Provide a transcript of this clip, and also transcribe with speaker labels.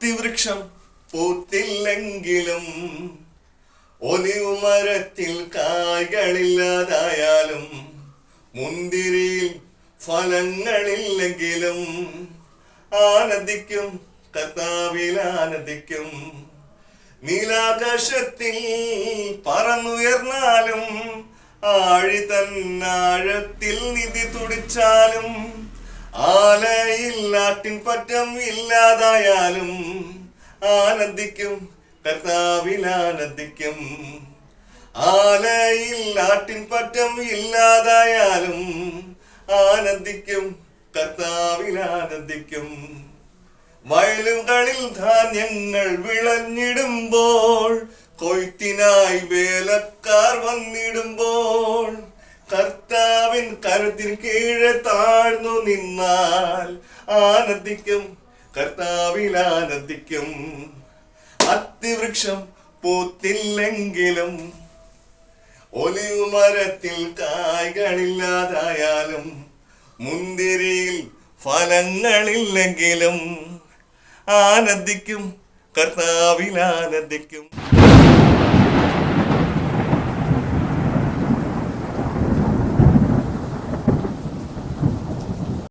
Speaker 1: അത്തിവൃക്ഷം പൂത്തില്ലെങ്കിലും olive മരത്തിൽ കായ്കളില്ലാതായാലും മുന്തിരിയിൽ ഫലങ്ങളില്ലെങ്കിലും ആനന്ദിക്കും, കർത്താവിൽ ആനന്ദിക്കും. നീലാകാശത്തിൽ പറന്നുയർന്നാലും ആഴിതന്നാഴത്തിൽ നിധി തുടിച്ചാലും ആലയിൽ ആട്ടിൻ പറ്റം ഇല്ലാതായാലും ആനന്ദിക്കും, കർത്താവിൽ ആനന്ദിക്കും. ആലയിൽ ആട്ടിൻ പറ്റം ഇല്ലാതായാലും ആനന്ദിക്കും, കർത്താവിൽ ആനന്ദിക്കും. വയലുകളിൽ ധാന്യങ്ങൾ വിളഞ്ഞിടുമ്പോൾ കൊയ്ത്തിനായി വേലക്കാർ വന്നിടുമ്പോൾ കർത്താവിൻ കരുത്തിന് കീഴെ താഴ്ന്നു നിന്നാൽ ആനന്ദിക്കും, കർത്താവിൽ ആനന്ദിക്കും. അത്തിവൃക്ഷം പൂത്തില്ലെങ്കിലും ഒലിവ് മരത്തിൽ കായ്കളില്ലാതായാലും മുന്തിരിയിൽ ഫലങ്ങളില്ലെങ്കിലും ആനന്ദിക്കും, കർത്താവിൽ ആനന്ദിക്കും.